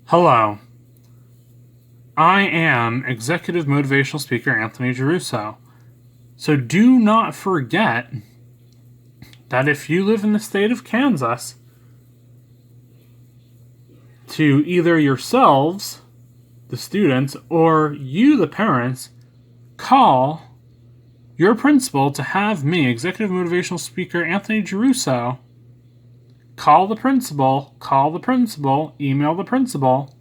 Hello, I am Executive Motivational Speaker Anthony Giarrusso. So do not forget that if you live in the state of Kansas, to either yourselves, the students, or you, the parents, call your principal to have me, Executive Motivational Speaker Anthony Giarrusso, call the principal, email the principal,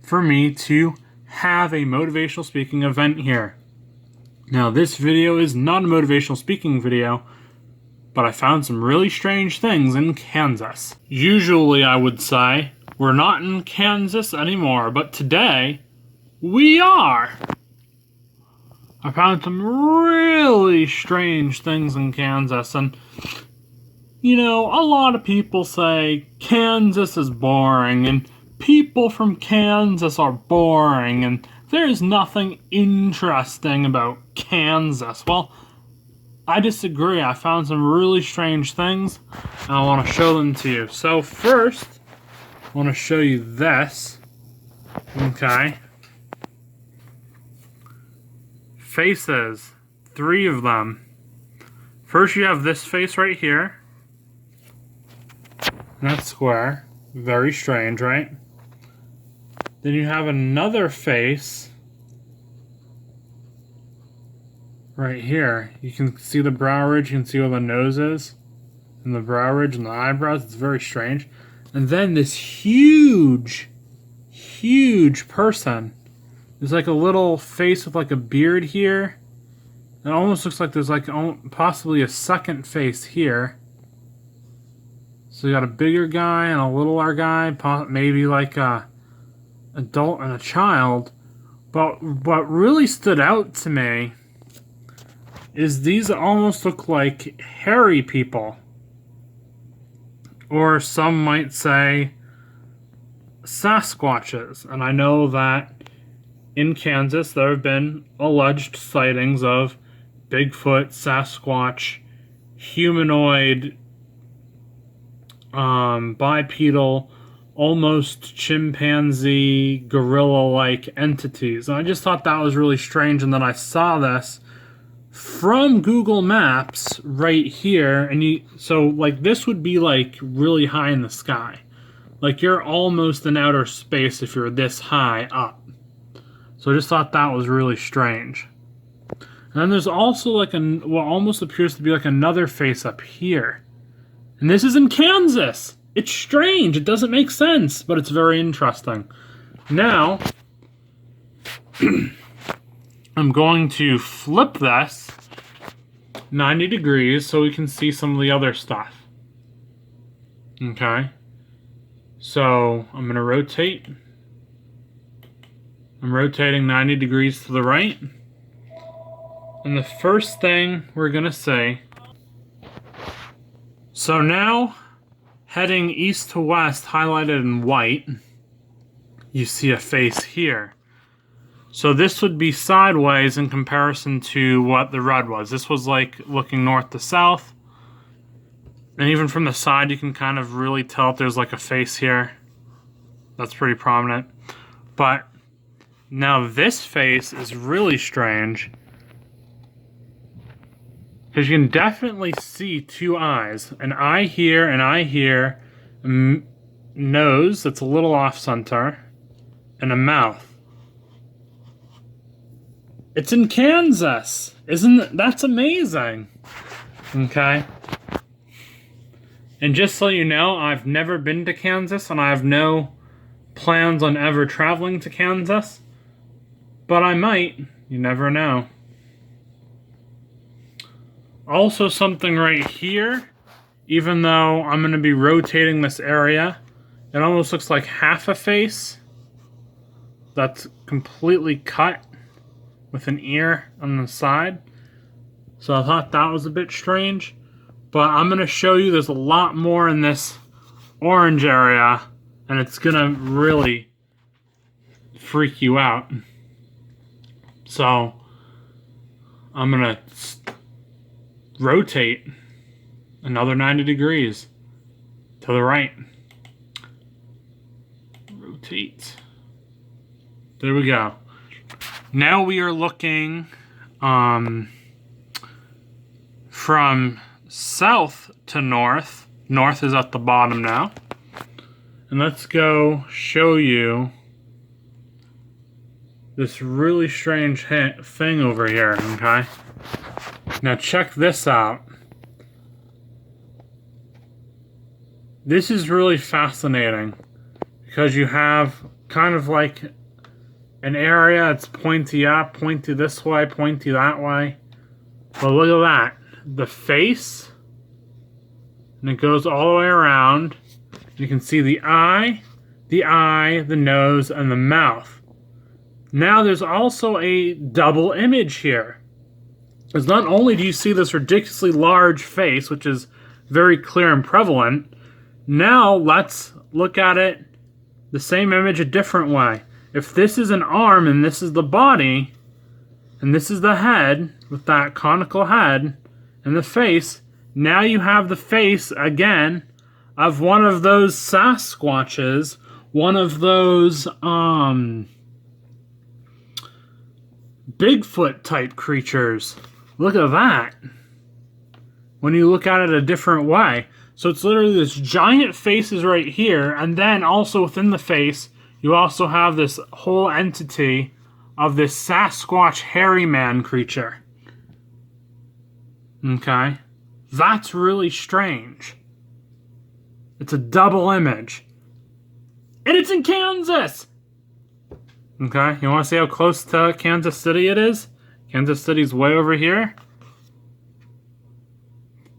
for me to have a motivational speaking event here. Now, this video is not a motivational speaking video, but I found some really strange things in Kansas. Usually, I would say, we're not in Kansas anymore, but today, we are. I found some really strange things in Kansas, and you know, a lot of people say Kansas is boring, and people from Kansas are boring, and there's nothing interesting about Kansas. Well, I disagree. I found some really strange things, and I want to show them to you. So first, I want to show you this. Okay. Faces. 3 of them. First, you have this face right here. That's square. Very strange, right? Then you have another face right here. You can see the brow ridge, you can see where the nose is, and the brow ridge and the eyebrows. It's very strange. And then this huge person. There's like a little face with like a beard here. It almost looks like there's like possibly a second face here. So you got a bigger guy and a littler guy, maybe like a adult and a child. But what really stood out to me is these almost look like hairy people. Or some might say Sasquatches. And I know that in Kansas there have been alleged sightings of Bigfoot, Sasquatch, humanoid, bipedal, almost chimpanzee, gorilla-like entities. And I just thought that was really strange, and then I saw this from Google Maps right here, and so like this would be like really high in the sky. Like you're almost in outer space if you're this high up. So I just thought that was really strange. And then there's also like what almost appears to be like another face up here. And this is in Kansas. It's strange. It doesn't make sense, but it's very interesting. Now, I'm going to flip this 90 degrees so we can see some of the other stuff. Okay. So, I'm going to rotate. I'm rotating 90 degrees to the right. And the first thing we're going to say... So now, heading east to west, highlighted in white, you see a face here. So this would be sideways in comparison to what the red was. This was like looking north to south. And even from the side, you can kind of really tell if there's like a face here. That's pretty prominent. But now this face is really strange, because you can definitely see 2 eyes. An eye here, an eye here, nose that's a little off-center, and a mouth. It's in Kansas! That's amazing! Okay? And just so you know, I've never been to Kansas, and I have no plans on ever traveling to Kansas. But I might. You never know. Also, something right here, even though I'm going to be rotating this area, it almost looks like half a face that's completely cut with an ear on the side. So I thought that was a bit strange. But I'm going to show you there's a lot more in this orange area, and it's going to really freak you out. So I'm going to rotate another 90 degrees to the right. rotate. There we go. Now we are looking from south to north. North is at the bottom now. And let's go show you this really strange thing over here, okay? Now check this out. This is really fascinating because you have kind of like an area that's pointy up, pointy this way, pointy that way. But look at that. The face, and it goes all the way around. You can see the eye, the nose, and the mouth. Now there's also a double image here. Because not only do you see this ridiculously large face, which is very clear and prevalent, now let's look at it, the same image a different way. If this is an arm and this is the body, and this is the head with that conical head and the face, now you have the face again of one of those Sasquatches, one of those Bigfoot type creatures. Look at that. When you look at it a different way. So it's literally this giant face is right here, and then also within the face, you also have this whole entity of this Sasquatch hairy man creature. Okay? That's really strange. It's a double image. And it's in Kansas! Okay, you want to see how close to Kansas City it is? Kansas City's way over here.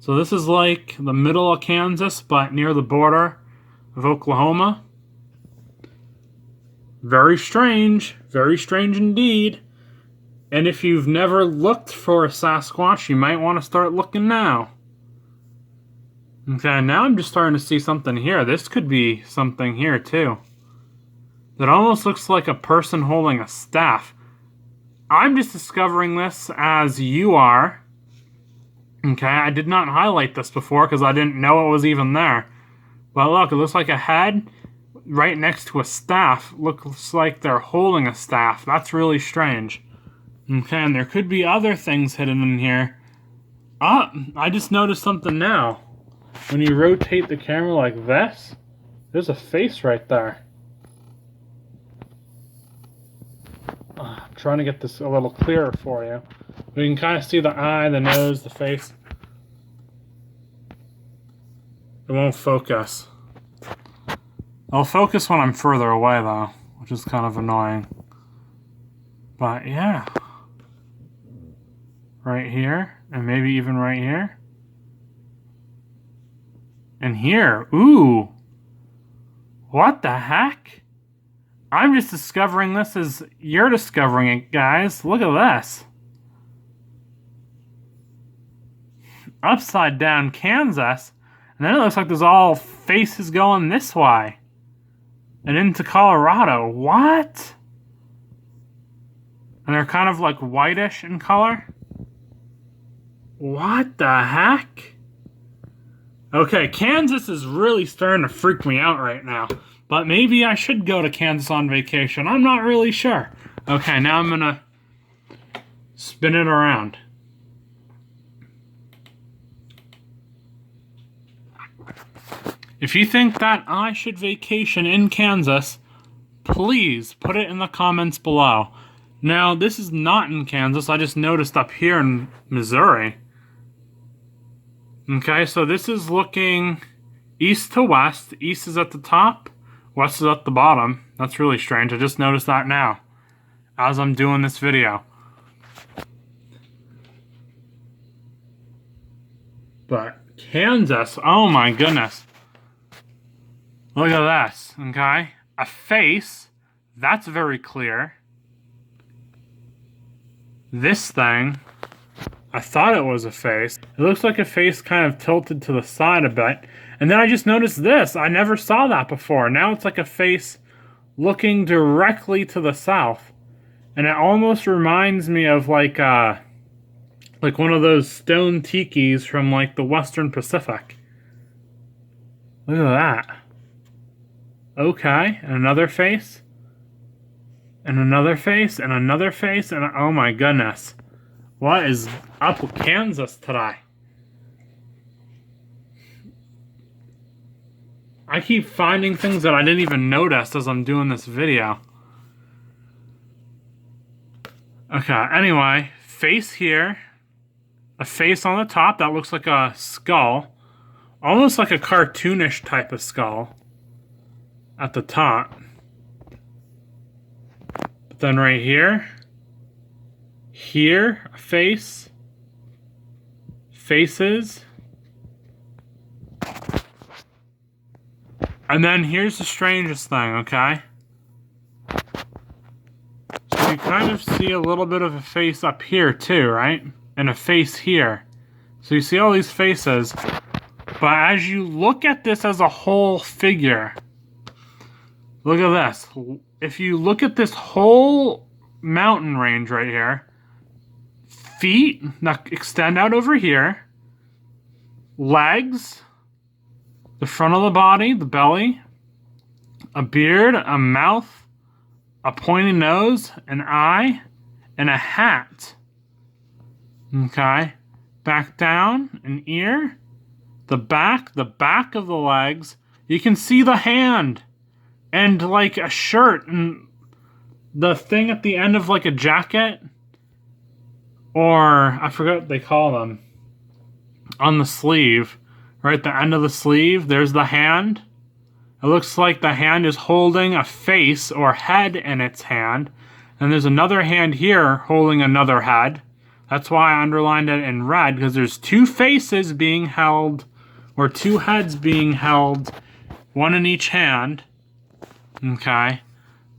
So this is like the middle of Kansas, but near the border of Oklahoma. Very strange indeed. And if you've never looked for a Sasquatch, you might want to start looking now. Okay, now I'm just starting to see something here. This could be something here too. That almost looks like a person holding a staff. I'm just discovering this as you are. Okay, I did not highlight this before because I didn't know it was even there. But look, it looks like a head right next to a staff. Looks like they're holding a staff. That's really strange. Okay, and there could be other things hidden in here. Ah, I just noticed something now. When you rotate the camera like this, there's a face right there. I'm trying to get this a little clearer for you. We can kind of see the eye, the nose, the face. It won't focus. It'll focus when I'm further away though, which is kind of annoying. But yeah. Right here, and maybe even right here. And here, ooh. What the heck? I'm just discovering this as you're discovering it, guys. Look at this. Upside down Kansas. And then it looks like there's all faces going this way. And into Colorado. What? And they're kind of like whitish in color. What the heck? Okay, Kansas is really starting to freak me out right now. But maybe I should go to Kansas on vacation. I'm not really sure. Okay, now I'm gonna spin it around. If you think that I should vacation in Kansas, please put it in the comments below. Now, this is not in Kansas. I just noticed up here in Missouri. Okay, so this is looking east to west. East is at the top. West is at the bottom. That's really strange. I just noticed that now as I'm doing this video. But Kansas, oh my goodness. Look at this, okay? A face, that's very clear. This thing, I thought it was a face. It looks like a face kind of tilted to the side a bit. And then I just noticed this. I never saw that before. Now it's like a face looking directly to the south. And it almost reminds me of like one of those stone tikis from like the Western Pacific. Look at that. Okay, and another face. And another face, and another face, and oh my goodness. What is up with Kansas today? I keep finding things that I didn't even notice as I'm doing this video. Okay, anyway, face here. A face on the top that looks like a skull. Almost like a cartoonish type of skull. At the top. But then right here. Here, a face. Faces. And then here's the strangest thing, okay? So you kind of see a little bit of a face up here too, right? And a face here. So you see all these faces. But as you look at this as a whole figure, look at this. If you look at this whole mountain range right here, feet that extend out over here, legs, the front of the body, the belly, a beard, a mouth, a pointy nose, an eye, and a hat. Okay. Back down, an ear, the back of the legs. You can see the hand and like a shirt and the thing at the end of like a jacket, or I forgot what they call them, on the sleeve. Right at the end of the sleeve, there's the hand. It looks like the hand is holding a face or head in its hand. And there's another hand here holding another head. That's why I underlined it in red, because there's two faces being held, or two heads being held, one in each hand, okay,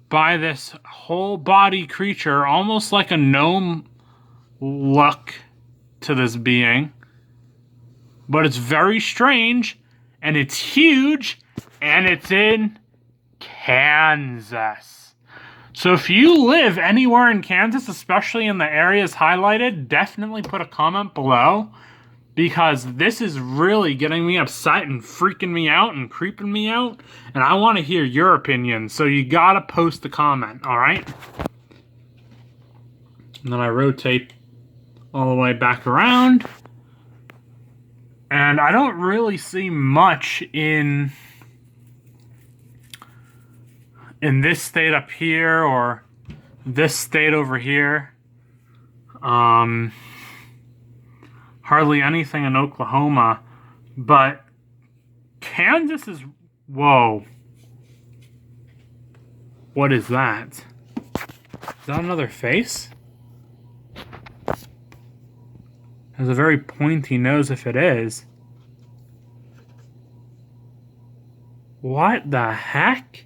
by this whole body creature, almost like a gnome look to this being. But it's very strange, and it's huge, and it's in Kansas. So if you live anywhere in Kansas, especially in the areas highlighted, definitely put a comment below, because this is really getting me upset and freaking me out and creeping me out, and I want to hear your opinion, so you gotta post a comment, alright? And then I rotate all the way back around. And I don't really see much in this state up here or this state over here. Hardly anything in Oklahoma. But Kansas is... Whoa. What is that? Is that another face? Has a very pointy nose if it is. What the heck?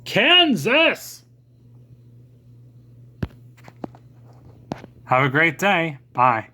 Kansas! Have a great day. Bye.